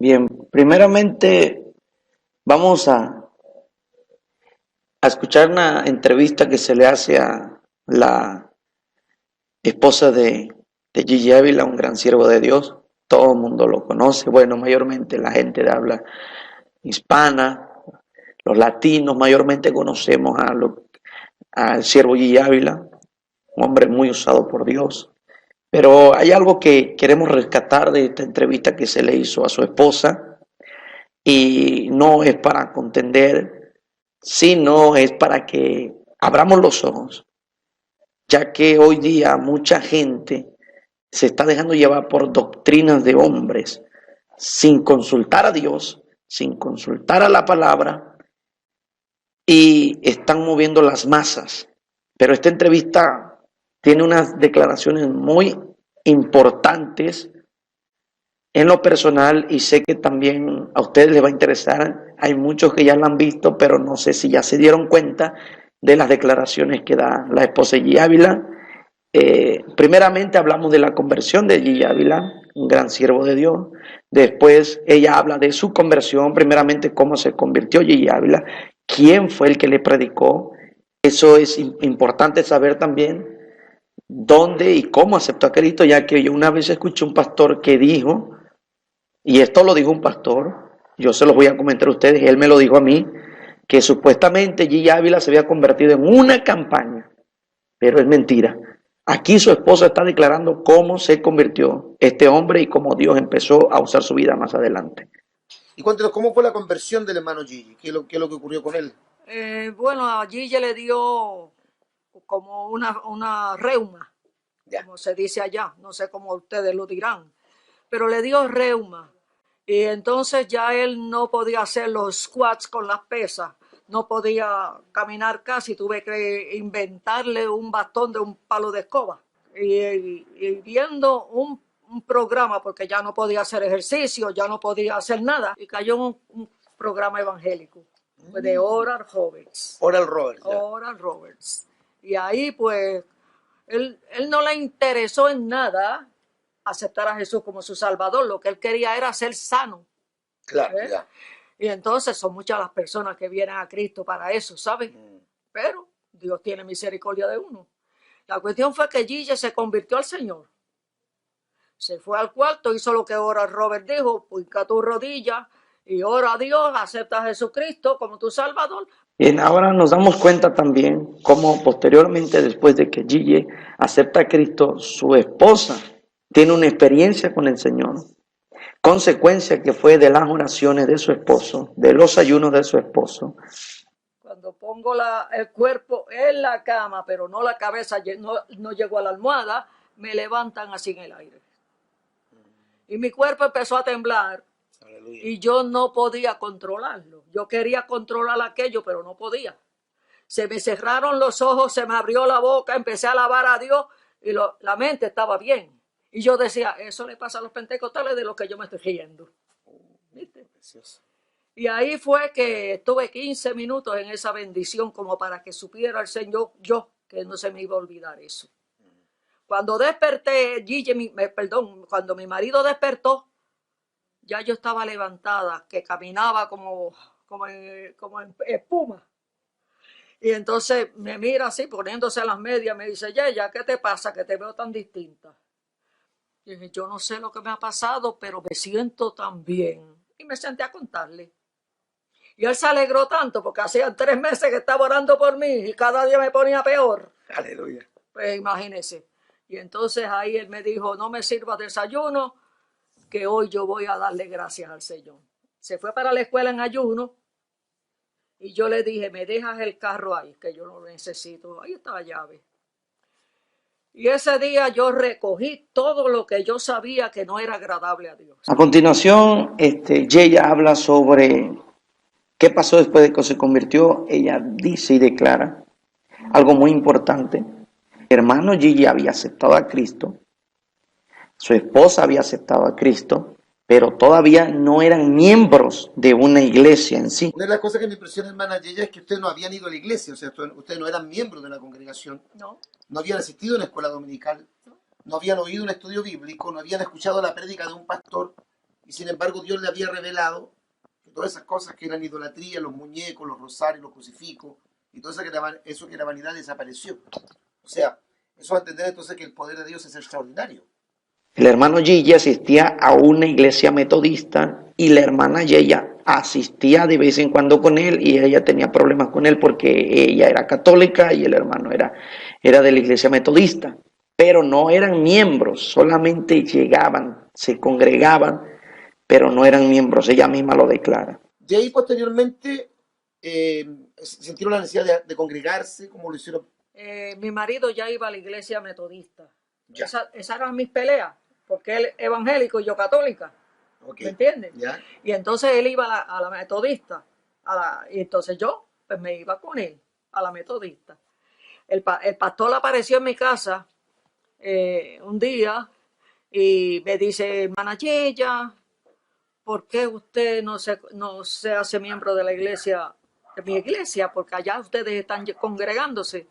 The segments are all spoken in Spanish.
Bien, primeramente vamos a escuchar una entrevista que se le hace a la esposa de Gigi Ávila, un gran siervo de Dios. Todo el mundo lo conoce, bueno, mayormente la gente de habla hispana, los latinos mayormente conocemos al siervo Gigi Ávila, un hombre muy usado por Dios. Pero hay algo que queremos rescatar de esta entrevista que se le hizo a su esposa, y no es para contender, sino es para que abramos los ojos, ya que hoy día mucha gente se está dejando llevar por doctrinas de hombres sin consultar a Dios, sin consultar a la palabra, y están moviendo las masas. Pero esta entrevista tiene unas declaraciones muy importantes en lo personal, y sé que también a ustedes les va a interesar. Hay muchos que ya la han visto, pero no sé si ya se dieron cuenta de las declaraciones que da la esposa de Gigi Ávila. Primeramente hablamos de la conversión de Gigi Ávila, un gran siervo de Dios. Después ella habla de su conversión, primeramente cómo se convirtió Gigi Ávila, quién fue el que le predicó. Eso es importante saber también, dónde y cómo aceptó a Cristo, ya que yo una vez escuché un pastor que dijo, y esto lo dijo un pastor, yo se los voy a comentar a ustedes, él me lo dijo a mí, que supuestamente Gigi Ávila se había convertido en una campaña, pero es mentira. Aquí su esposa está declarando cómo se convirtió este hombre y cómo Dios empezó a usar su vida más adelante. Y cuéntanos, ¿cómo fue la conversión del hermano Gigi? ¿Qué es lo que ocurrió con él? Bueno, allí ya le dio como una reuma, Ya. como se dice allá, no sé cómo ustedes lo dirán, pero le dio reuma. Y entonces ya él no podía hacer los squats con las pesas, no podía caminar casi, tuve que inventarle un bastón de un palo de escoba. Y viendo un programa, porque ya no podía hacer ejercicio, ya no podía hacer nada, y cayó un programa evangélico de Oral Roberts. Oral Roberts. Ya. Oral Roberts. Y ahí pues él no le interesó en nada aceptar a Jesús como su Salvador, lo que él quería era ser sano. Claro, ya. Y entonces son muchas las personas que vienen a Cristo para eso, ¿saben? Pero Dios tiene misericordia de uno. La cuestión fue que Gigi se convirtió al Señor. Se fue al cuarto, hizo lo que ahora Robert dijo, puica tu rodilla y ora a Dios, acepta a Jesucristo como tu Salvador. Bien, ahora nos damos cuenta también cómo posteriormente, después de que Gigi acepta a Cristo, su esposa tiene una experiencia con el Señor, consecuencia que fue de las oraciones de su esposo, de los ayunos de su esposo. Cuando pongo el cuerpo en la cama, pero no la cabeza, no llego a la almohada, me levantan así en el aire. Y mi cuerpo empezó a temblar. Aleluya. Y yo no podía controlarlo. Yo quería controlar aquello, pero no podía. Se me cerraron los ojos, se me abrió la boca, empecé a alabar a Dios y la mente estaba bien. Y yo decía, eso le pasa a los pentecostales de lo que yo me estoy riendo. ¿Viste? Y ahí fue que estuve 15 minutos en esa bendición como para que supiera el Señor yo que no se me iba a olvidar eso. Cuando desperté, cuando mi marido despertó, ya yo estaba levantada, que caminaba como en espuma. Y entonces me mira así, poniéndose las medias, me dice, ya, ¿qué te pasa? Que te veo tan distinta. Y dije, yo no sé lo que me ha pasado, pero me siento tan bien. Y me senté a contarle. Y él se alegró tanto, porque hacía 3 meses que estaba orando por mí y cada día me ponía peor. Aleluya. Pues imagínese. Y entonces ahí él me dijo, no me sirva desayuno, que hoy yo voy a darle gracias al Señor. Se fue para la escuela en ayuno y yo le dije, me dejas el carro ahí, que yo no lo necesito. Ahí está la llave. Y ese día yo recogí todo lo que yo sabía que no era agradable a Dios. A continuación, Gigi habla sobre qué pasó después de que se convirtió. Ella dice y declara algo muy importante. El hermano Gigi había aceptado a Cristo, su esposa había aceptado a Cristo, pero todavía no eran miembros de una iglesia en sí. Una de las cosas que me impresiona, hermana Yeya, es que ustedes no habían ido a la iglesia, o sea, ustedes no eran miembros de una congregación, no habían asistido a una escuela dominical, no habían oído un estudio bíblico, no habían escuchado la prédica de un pastor, y sin embargo Dios le había revelado que todas esas cosas que eran idolatría, los muñecos, los rosarios, los crucifijos, y todo eso que era vanidad desapareció. O sea, eso va a entender entonces que el poder de Dios es extraordinario. El hermano Gigi asistía a una iglesia metodista y la hermana Yeya asistía de vez en cuando con él y ella tenía problemas con él porque ella era católica y el hermano era de la iglesia metodista, pero no eran miembros, solamente llegaban, se congregaban, pero no eran miembros, ella misma lo declara. De ahí posteriormente sintieron la necesidad de congregarse, como lo hicieron. Mi marido ya iba a la iglesia metodista. Ya. Esas eran mis peleas, porque él evangélico y yo católica. Okay. ¿Me entiendes? Ya. Y entonces él iba a la metodista. Y entonces yo pues me iba con él a la metodista. El pastor apareció en mi casa un día y me dice, hermana Yeya, ¿por qué usted no se hace miembro de la iglesia, de mi iglesia? Porque allá ustedes están congregándose.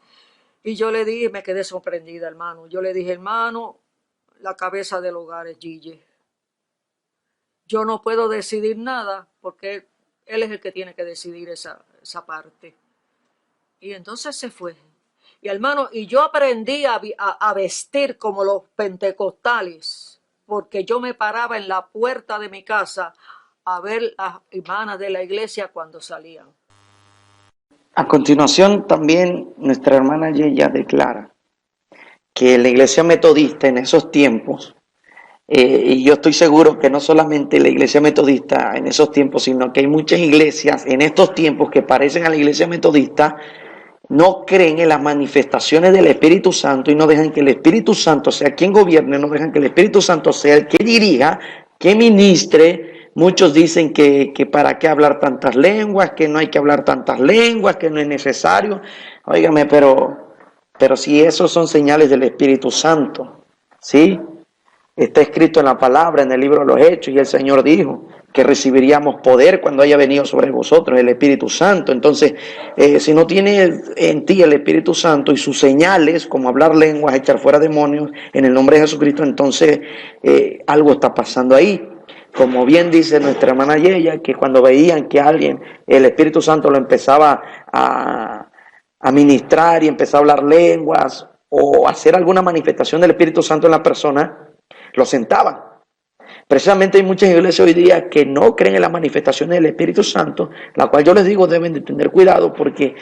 Y yo le dije, me quedé sorprendida, hermano. Yo le dije, hermano, la cabeza del hogar es Gigi. Yo no puedo decidir nada porque él es el que tiene que decidir esa parte. Y entonces se fue. Y hermano, y yo aprendí a vestir como los pentecostales, porque yo me paraba en la puerta de mi casa a ver las hermanas de la iglesia cuando salían. A continuación, también nuestra hermana Yeya declara que la iglesia metodista en esos tiempos, y yo estoy seguro que no solamente la iglesia metodista en esos tiempos, sino que hay muchas iglesias en estos tiempos que parecen a la iglesia metodista, no creen en las manifestaciones del Espíritu Santo y no dejan que el Espíritu Santo sea quien gobierne, no dejan que el Espíritu Santo sea el que dirija, que ministre. Muchos dicen que para qué hablar tantas lenguas, que no hay que hablar tantas lenguas, que no es necesario. Óigame, pero si esos son señales del Espíritu Santo, ¿sí? Está escrito en la palabra, en el libro de los Hechos, y el Señor dijo que recibiríamos poder cuando haya venido sobre vosotros el Espíritu Santo. Entonces, si no tienes en ti el Espíritu Santo y sus señales, como hablar lenguas, echar fuera demonios, en el nombre de Jesucristo, entonces algo está pasando ahí. Como bien dice nuestra hermana Yeya, que cuando veían que alguien, el Espíritu Santo lo empezaba a ministrar y empezaba a hablar lenguas o hacer alguna manifestación del Espíritu Santo en la persona, lo sentaban. Precisamente hay muchas iglesias hoy día que no creen en las manifestaciones del Espíritu Santo, la cual yo les digo deben de tener cuidado porque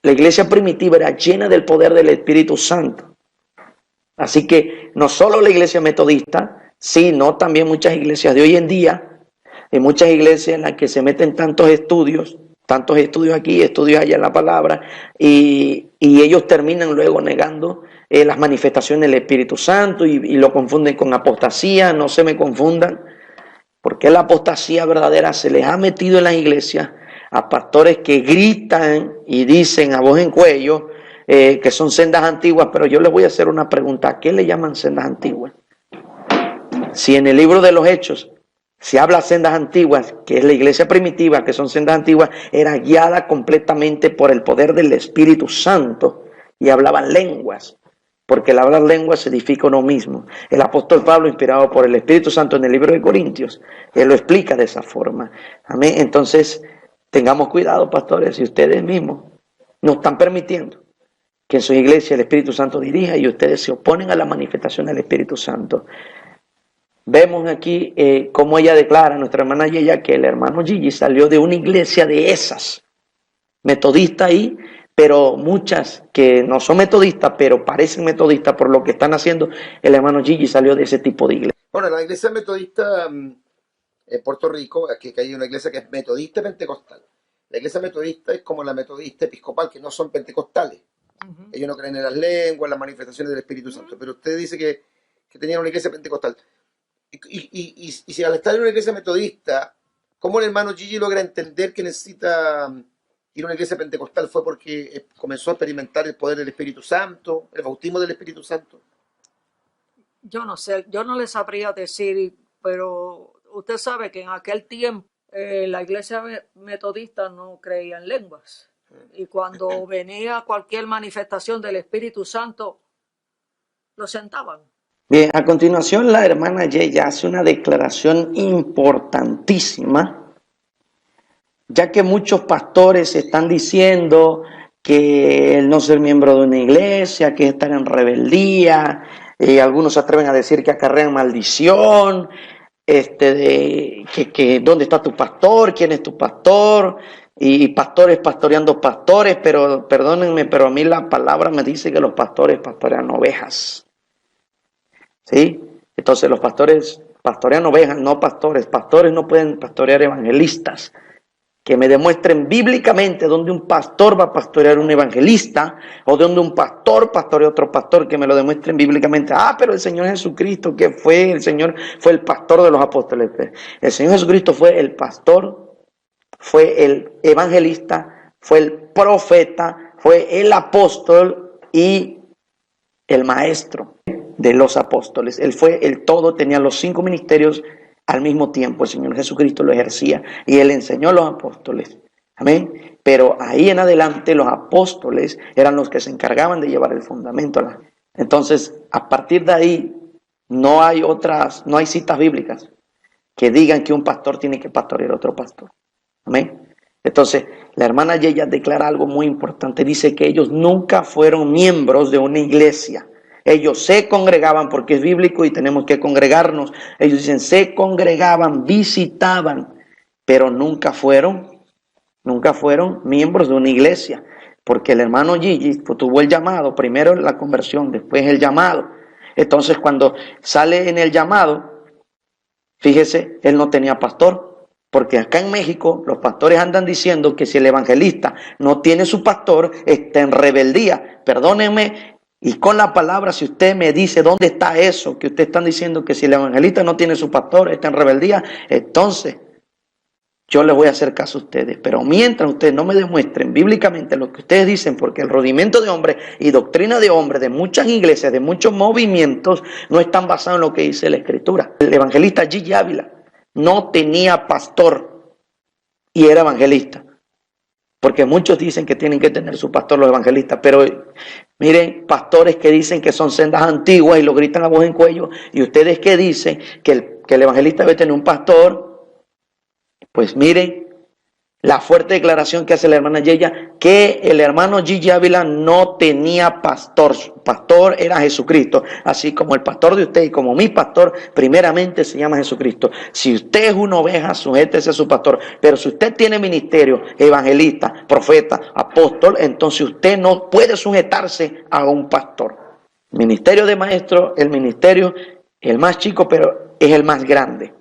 la iglesia primitiva era llena del poder del Espíritu Santo. Así que no solo la iglesia metodista, sino también muchas iglesias de hoy en día, hay muchas iglesias en las que se meten tantos estudios aquí, estudios allá en la palabra, y ellos terminan luego negando las manifestaciones del Espíritu Santo y lo confunden con apostasía. No se me confundan, porque la apostasía verdadera se les ha metido en las iglesias a pastores que gritan y dicen a voz en cuello que son sendas antiguas, pero yo les voy a hacer una pregunta: ¿a qué le llaman sendas antiguas? Si en el libro de los Hechos se habla de sendas antiguas, que es la iglesia primitiva, que son sendas antiguas, era guiada completamente por el poder del Espíritu Santo y hablaban lenguas, porque el hablar lenguas edifica uno mismo. El apóstol Pablo, inspirado por el Espíritu Santo en el libro de Corintios, él lo explica de esa forma. Amén. Entonces, tengamos cuidado, pastores, si ustedes mismos no están permitiendo que en su iglesia el Espíritu Santo dirija y ustedes se oponen a la manifestación del Espíritu Santo. Vemos aquí cómo ella declara, nuestra hermana Yeya, que el hermano Gigi salió de una iglesia de esas, metodista ahí, pero muchas que no son metodistas, pero parecen metodistas por lo que están haciendo. El hermano Gigi salió de ese tipo de iglesia. Bueno, la iglesia metodista en Puerto Rico, aquí hay una iglesia que es metodista pentecostal. La iglesia metodista es como la metodista episcopal, que no son pentecostales. Ellos no creen en las lenguas, en las manifestaciones del Espíritu Santo. Pero usted dice que tenían una iglesia pentecostal. Y si al estar en una iglesia metodista, ¿cómo el hermano Gigi logra entender que necesita ir a una iglesia pentecostal? ¿Fue porque comenzó a experimentar el poder del Espíritu Santo, el bautismo del Espíritu Santo? Yo no sé, yo no le sabría decir, pero usted sabe que en aquel tiempo la iglesia metodista no creía en lenguas. Y cuando venía cualquier manifestación del Espíritu Santo, lo sentaban. Bien, a continuación la hermana Yeya hace una declaración importantísima, ya que muchos pastores están diciendo que el no ser miembro de una iglesia, que estar en rebeldía, algunos se atreven a decir que acarrean maldición, que dónde está tu pastor, quién es tu pastor, y pastores pastoreando pastores, pero perdónenme, pero a mí la palabra me dice que los pastores pastorean ovejas, ¿sí? Entonces los pastores pastorean ovejas, no pastores. Pastores no pueden pastorear evangelistas. Que me demuestren bíblicamente donde un pastor va a pastorear un evangelista o donde un pastor pastorea otro pastor, que me lo demuestren bíblicamente. Ah, pero el Señor Jesucristo, ¿qué fue? El Señor fue el pastor de los apóstoles. El Señor Jesucristo fue el pastor, fue el evangelista, fue el profeta, fue el apóstol y el maestro de los apóstoles. Él fue el todo, tenía los 5 ministerios al mismo tiempo. El Señor Jesucristo lo ejercía y Él enseñó a los apóstoles. Amén. Pero ahí en adelante los apóstoles eran los que se encargaban de llevar el fundamento. Entonces, a partir de ahí, no hay citas bíblicas que digan que un pastor tiene que pastorear a otro pastor. Amén. Entonces, la hermana Yeya declara algo muy importante. Dice que ellos nunca fueron miembros de una iglesia. Ellos se congregaban, porque es bíblico y tenemos que congregarnos. Ellos dicen, se congregaban, visitaban, pero nunca fueron miembros de una iglesia. Porque el hermano Gigi tuvo el llamado, primero la conversión, después el llamado. Entonces, cuando sale en el llamado, fíjese, él no tenía pastor. Porque acá en México los pastores andan diciendo que si el evangelista no tiene su pastor, está en rebeldía. Perdónenme, y con la palabra, si usted me dice dónde está eso, que ustedes están diciendo que si el evangelista no tiene su pastor, está en rebeldía, entonces yo les voy a hacer caso a ustedes. Pero mientras ustedes no me demuestren bíblicamente lo que ustedes dicen, porque el rudimento de hombres y doctrina de hombres de muchas iglesias, de muchos movimientos, no están basados en lo que dice la Escritura. El evangelista Gigi Ávila no tenía pastor y era evangelista. Porque muchos dicen que tienen que tener su pastor los evangelistas, pero miren, pastores que dicen que son sendas antiguas y lo gritan a voz en cuello, y ustedes que dicen que el evangelista debe tener un pastor, pues miren la fuerte declaración que hace la hermana Yeya, que el hermano Gigi Ávila no tenía pastor. Su pastor era Jesucristo. Así como el pastor de usted y como mi pastor, primeramente se llama Jesucristo. Si usted es una oveja, sujétese a su pastor. Pero si usted tiene ministerio, evangelista, profeta, apóstol, entonces usted no puede sujetarse a un pastor. Ministerio de maestro, el ministerio, el más chico, pero es el más grande.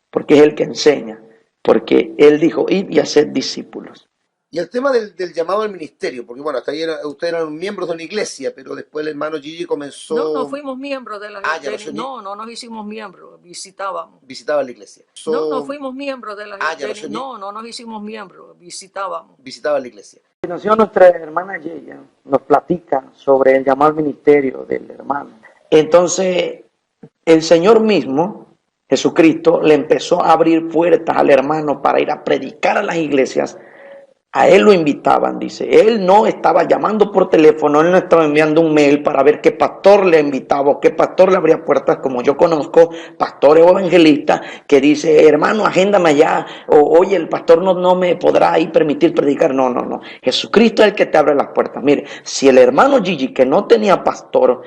Porque es el que enseña. Porque él dijo, id y haced discípulos. Y el tema del llamado al ministerio, porque bueno, hasta ahí ustedes eran miembros de una iglesia, pero después el hermano Gigi comenzó... No fuimos miembros de la iglesia. ya No nos hicimos miembros, visitábamos. visitaba la iglesia. No fuimos miembros de la iglesia. ya No nos hicimos miembros, visitábamos. visitaba la iglesia. A continuación, nuestra hermana Yeya nos platica sobre el llamado al ministerio del hermano. Entonces, el Señor mismo, Jesucristo, le empezó a abrir puertas al hermano para ir a predicar a las iglesias. A él lo invitaban, dice. Él no estaba llamando por teléfono, él no estaba enviando un mail para ver qué pastor le invitaba o qué pastor le abría puertas, como yo conozco pastores o evangelistas que dice, hermano, agéndame allá, o oye, el pastor no me podrá ahí permitir predicar. No. Jesucristo es el que te abre las puertas. Mire, si el hermano Gigi, que no tenía pastor,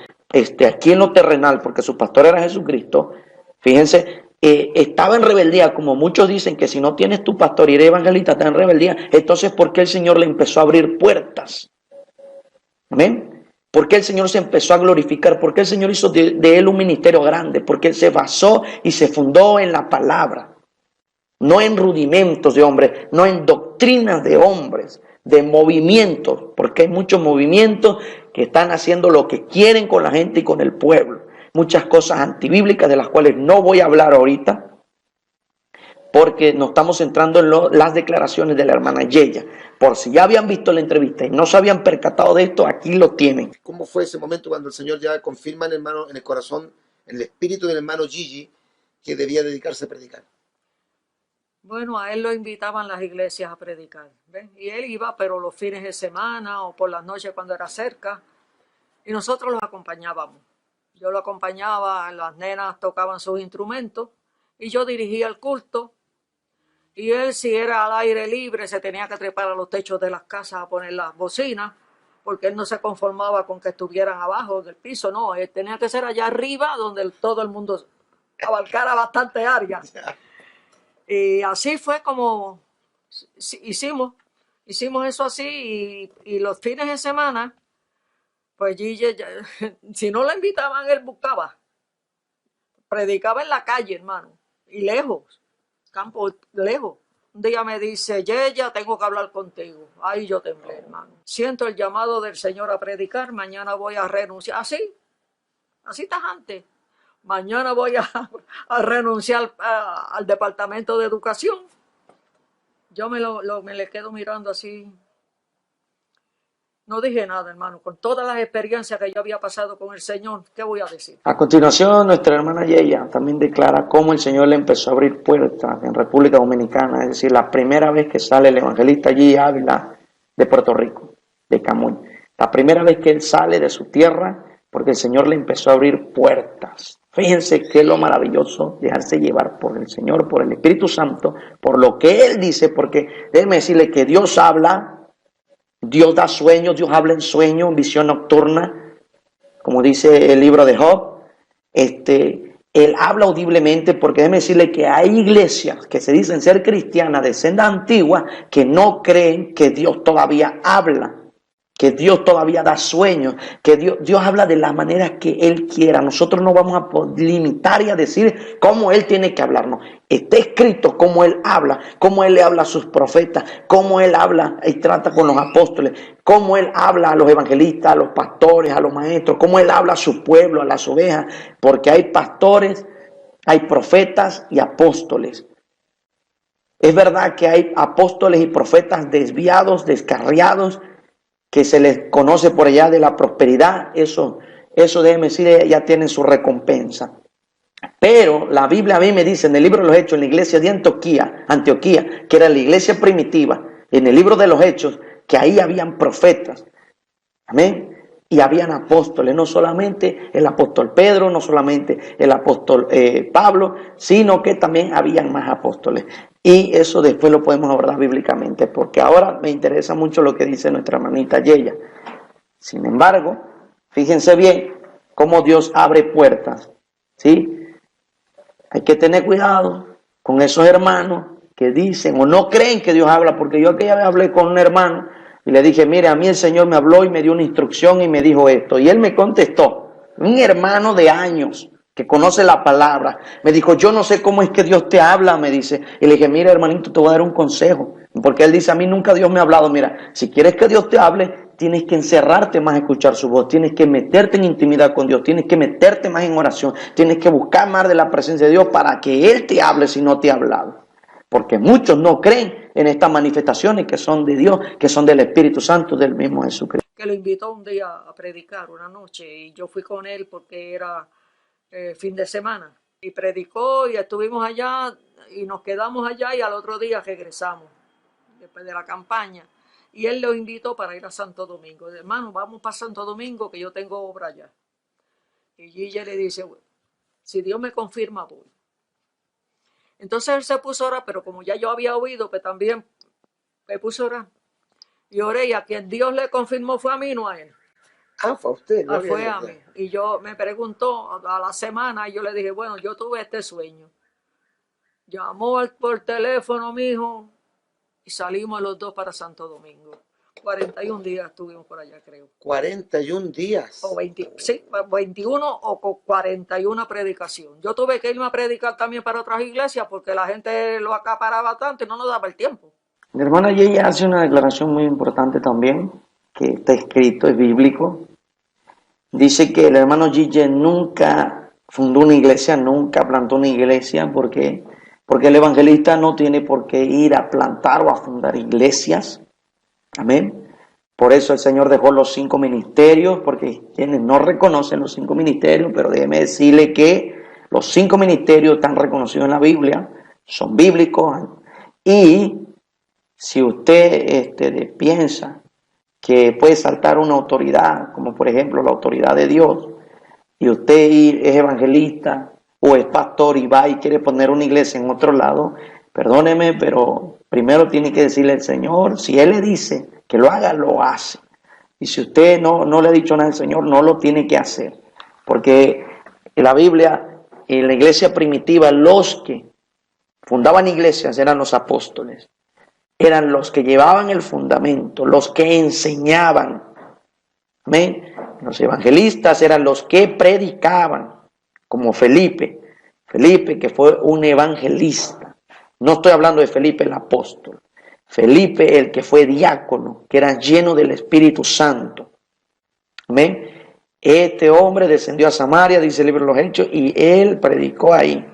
aquí en lo terrenal, porque su pastor era Jesucristo, fíjense, estaba en rebeldía, como muchos dicen que si no tienes tu pastor y eres evangelista, estás en rebeldía. Entonces, ¿por qué el Señor le empezó a abrir puertas? ¿Amén? ¿Por qué el Señor se empezó a glorificar? ¿Por qué el Señor hizo de él un ministerio grande? Porque él se basó y se fundó en la palabra, no en rudimentos de hombres, no en doctrinas de hombres, de movimientos, porque hay muchos movimientos que están haciendo lo que quieren con la gente y con el pueblo. Muchas cosas antibíblicas de las cuales no voy a hablar ahorita, porque nos estamos centrando en las declaraciones de la hermana Yeya. Por si ya habían visto la entrevista y no se habían percatado de esto, aquí lo tienen. ¿Cómo fue ese momento cuando el Señor ya confirma en el corazón, en el espíritu del hermano Gigi, que debía dedicarse a predicar? Bueno, a él lo invitaban las iglesias a predicar, ¿ven? Y él iba, pero los fines de semana o por las noches cuando era cerca, y nosotros los acompañábamos. Yo lo acompañaba, las nenas tocaban sus instrumentos y yo dirigía el culto. Y él, si era al aire libre, se tenía que trepar a los techos de las casas a poner las bocinas, porque él no se conformaba con que estuvieran abajo del piso, no, él tenía que ser allá arriba donde todo el mundo abarcara bastante área. Y así fue como hicimos eso así, y los fines de semana, pues Gille, si no lo invitaban, él buscaba. Predicaba en la calle, hermano, y lejos, campo lejos. Un día me dice, Yeya, tengo que hablar contigo. Ahí yo temblé, hermano. Siento el llamado del Señor a predicar, mañana voy a renunciar. Así tajante. Mañana voy a renunciar al departamento de educación. Yo me le quedo mirando así. No dije nada, hermano. Con todas las experiencias que yo había pasado con el Señor, ¿qué voy a decir? A continuación, nuestra hermana Yeya también declara cómo el Señor le empezó a abrir puertas en República Dominicana, es decir, la primera vez que sale el evangelista Gille Ávila de Puerto Rico, de Camuy. La primera vez que él sale de su tierra, porque el Señor le empezó a abrir puertas. Fíjense qué es lo maravilloso, dejarse llevar por el Señor, por el Espíritu Santo, por lo que Él dice, porque déjeme decirle que Dios habla, Dios da sueños, Dios habla en sueños, en visión nocturna, como dice el libro de Job. Él habla audiblemente, porque déjeme decirle que hay iglesias que se dicen ser cristianas de senda antigua que no creen que Dios todavía habla, que Dios todavía da sueños, que Dios habla de la manera que Él quiera. Nosotros no vamos a limitar y a decir cómo Él tiene que hablarnos. Está escrito cómo Él habla, cómo Él le habla a sus profetas, cómo Él habla y trata con los apóstoles, cómo Él habla a los evangelistas, a los pastores, a los maestros, cómo Él habla a su pueblo, a las ovejas, porque hay pastores, hay profetas y apóstoles. Es verdad que hay apóstoles y profetas desviados, descarriados, que se les conoce por allá de la prosperidad. Eso déjeme decir, ya tienen su recompensa. Pero la Biblia a mí me dice en el libro de los Hechos, en la iglesia de Antioquía, que era la iglesia primitiva, en el libro de los Hechos, que ahí habían profetas. Amén. Y habían apóstoles, no solamente el apóstol Pedro, no solamente el apóstol Pablo, sino que también habían más apóstoles. Y eso después lo podemos abordar bíblicamente, porque ahora me interesa mucho lo que dice nuestra hermanita Yeya. Sin embargo, fíjense bien cómo Dios abre puertas, ¿sí? Hay que tener cuidado con esos hermanos que dicen o no creen que Dios habla, porque yo aquella vez hablé con un hermano y le dije, mire, a mí el Señor me habló y me dio una instrucción y me dijo esto. Y él me contestó, un hermano de años que conoce la palabra, me dijo, yo no sé cómo es que Dios te habla, me dice. Y le dije, mira, hermanito, te voy a dar un consejo. Porque él dice, a mí nunca Dios me ha hablado. Mira, si quieres que Dios te hable, tienes que encerrarte más a escuchar su voz, tienes que meterte en intimidad con Dios, tienes que meterte más en oración, tienes que buscar más de la presencia de Dios para que Él te hable si no te ha hablado. Porque muchos no creen en estas manifestaciones que son de Dios, que son del Espíritu Santo, del mismo Jesucristo. Que lo invitó un día a predicar una noche y yo fui con él porque era fin de semana. Y predicó y estuvimos allá y nos quedamos allá y al otro día regresamos, después de la campaña. Y él lo invitó para ir a Santo Domingo. Hermano, vamos para Santo Domingo que yo tengo obra allá. Y Gille le dice, bueno, si Dios me confirma, voy. Entonces él se puso a orar, pero como ya yo había oído, pues también me puse a orar. Y oré, y a quien Dios le confirmó fue a mí, no a él. Ah, fue a usted. No fue a mí. Y yo me preguntó a la semana y yo le dije, bueno, yo tuve este sueño. Llamó por teléfono, mi hijo, y salimos los dos para Santo Domingo. 41 días estuvimos por allá, creo. 41 días. O 21 o 41 predicación. Yo tuve que irme a predicar también para otras iglesias porque la gente lo acaparaba tanto y no nos daba el tiempo. Mi hermana Yeya hace una declaración muy importante también, que está escrito, es bíblico. Dice que el hermano Gille nunca fundó una iglesia, nunca plantó una iglesia, porque el evangelista no tiene por qué ir a plantar o a fundar iglesias. Amén. Por eso el Señor dejó los 5 ministerios, porque quienes no reconocen los 5 ministerios, pero déjeme decirle que los 5 ministerios están reconocidos en la Biblia, son bíblicos. Y si usted piensa que puede saltar una autoridad, como por ejemplo la autoridad de Dios, y usted es evangelista o es pastor y va y quiere poner una iglesia en otro lado, perdóneme, pero primero tiene que decirle al Señor, si Él le dice que lo haga, lo hace. Y si usted no le ha dicho nada al Señor, no lo tiene que hacer. Porque en la Biblia, en la iglesia primitiva, los que fundaban iglesias eran los apóstoles. Eran los que llevaban el fundamento, los que enseñaban. Amén. Los evangelistas eran los que predicaban, como Felipe. Felipe, que fue un evangelista. No estoy hablando de Felipe el apóstol. Felipe, el que fue diácono, que era lleno del Espíritu Santo. Amén. Este hombre descendió a Samaria, dice el libro de los Hechos, y él predicó ahí.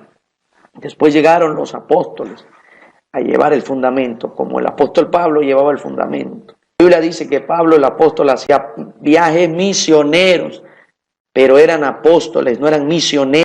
Después llegaron los apóstoles a llevar el fundamento, como el apóstol Pablo llevaba el fundamento. La Biblia dice que Pablo, el apóstol, hacía viajes misioneros, pero eran apóstoles, no eran misioneros.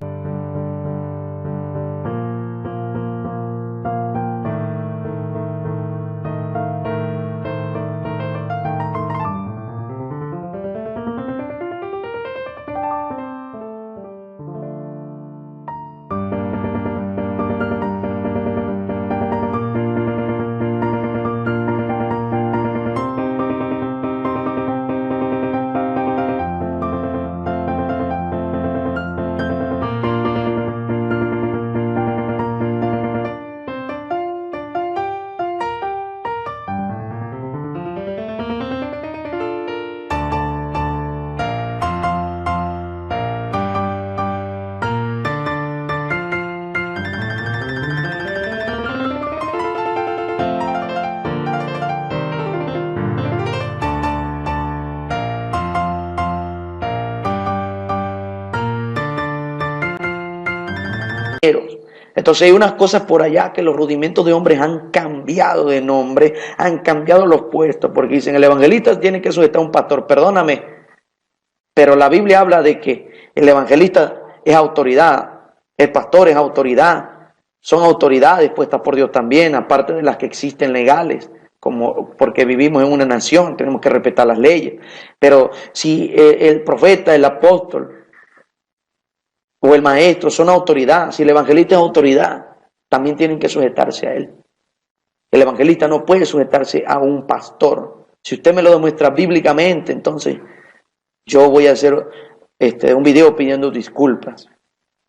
Entonces hay unas cosas por allá que los rudimentos de hombres han cambiado de nombre, han cambiado los puestos, porque dicen el evangelista tiene que sujetar a un pastor, perdóname, pero la Biblia habla de que el evangelista es autoridad, el pastor es autoridad, son autoridades puestas por Dios también, aparte de las que existen legales, como porque vivimos en una nación, tenemos que respetar las leyes, pero si el profeta, el apóstol, o el maestro son autoridad, si el evangelista es autoridad, también tienen que sujetarse a él. El evangelista no puede sujetarse a un pastor. Si usted me lo demuestra bíblicamente, entonces yo voy a hacer un video pidiendo disculpas,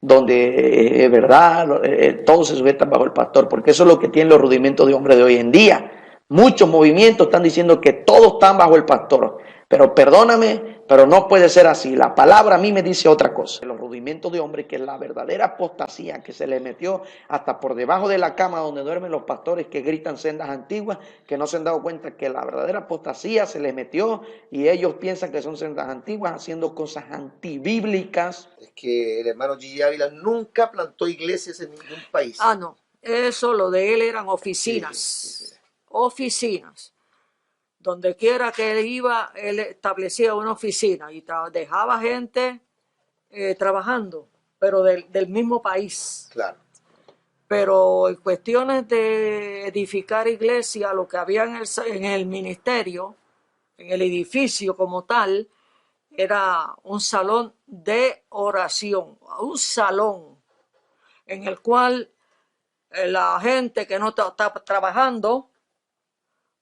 donde es verdad, todos se sujetan bajo el pastor, porque eso es lo que tienen los rudimentos de hombres de hoy en día. Muchos movimientos están diciendo que todos están bajo el pastor, pero perdóname, pero no puede ser así. La palabra a mí me dice otra cosa. Los rudimentos de hombres, que es la verdadera apostasía que se le metió hasta por debajo de la cama donde duermen los pastores que gritan sendas antiguas, que no se han dado cuenta que la verdadera apostasía se les metió y ellos piensan que son sendas antiguas haciendo cosas antibíblicas. Es que el hermano Gigi Ávila nunca plantó iglesias en ningún país. Ah, no. Eso lo de él eran oficinas. Sí. Oficinas. Donde quiera que él iba, él establecía una oficina y dejaba gente trabajando, pero del mismo país. Claro. Pero en cuestiones de edificar iglesia, lo que había en el ministerio, en el edificio como tal, era un salón de oración, un salón en el cual la gente que no está trabajando,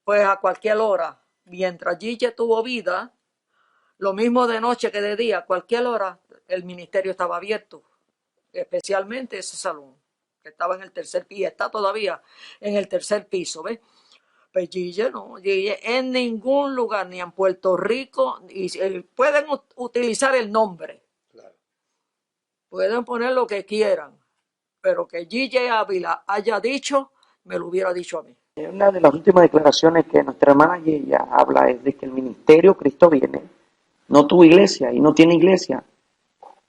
pues a cualquier hora, mientras Gigi tuvo vida, lo mismo de noche que de día, a cualquier hora, el ministerio estaba abierto, especialmente ese salón, que estaba en el tercer piso, está todavía en el tercer piso, ¿ves? Pues Gigi no, Gigi en ningún lugar, ni en Puerto Rico, y pueden utilizar el nombre, Claro. Pueden poner lo que quieran, pero que Gigi Ávila haya dicho, me lo hubiera dicho a mí. Una de las últimas declaraciones que nuestra hermana ella habla es de que el ministerio Cristo viene, no tuvo iglesia y no tiene iglesia.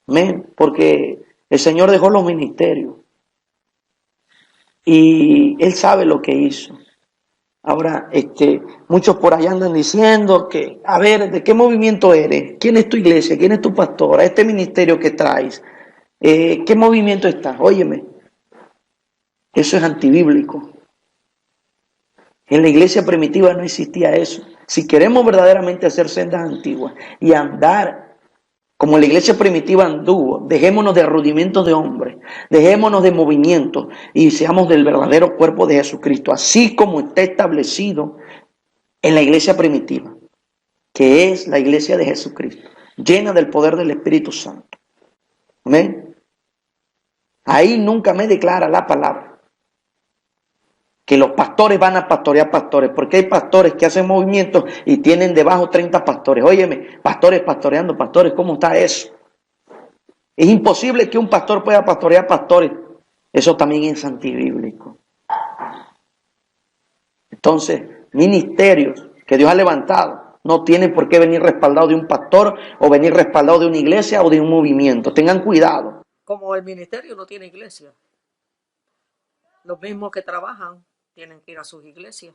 Amén, porque el Señor dejó los ministerios y Él sabe lo que hizo. Ahora, muchos por allá andan diciendo que, a ver, ¿de qué movimiento eres? ¿Quién es tu iglesia? ¿Quién es tu pastora? ¿Este ministerio que traes? ¿Qué movimiento estás? Óyeme, eso es antibíblico. En la iglesia primitiva no existía eso. Si queremos verdaderamente hacer sendas antiguas y andar como la iglesia primitiva anduvo, dejémonos de rudimentos de hombres, dejémonos de movimientos y seamos del verdadero cuerpo de Jesucristo, así como está establecido en la iglesia primitiva, que es la iglesia de Jesucristo, llena del poder del Espíritu Santo. Amén. Ahí nunca me declara la palabra que los pastores van a pastorear pastores, porque hay pastores que hacen movimientos y tienen debajo 30 pastores. Óyeme, pastores pastoreando pastores, ¿cómo está eso? Es imposible que un pastor pueda pastorear pastores. Eso también es antibíblico. Entonces, ministerios que Dios ha levantado no tienen por qué venir respaldados de un pastor o venir respaldados de una iglesia o de un movimiento. Tengan cuidado. Como el ministerio no tiene iglesia. Los mismos que trabajan tienen que ir a sus iglesias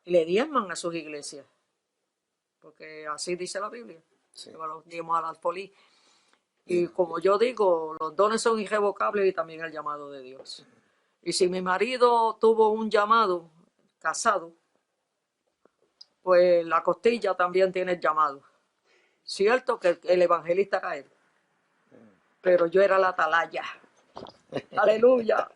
y le diezman a sus iglesias, porque así dice la Biblia. Sí. Los diezmos al alfolí. Y como yo digo, los dones son irrevocables y también el llamado de Dios. Y si mi marido tuvo un llamado casado, pues la costilla también tiene el llamado. Cierto que el evangelista era él, pero yo era la atalaya. Aleluya.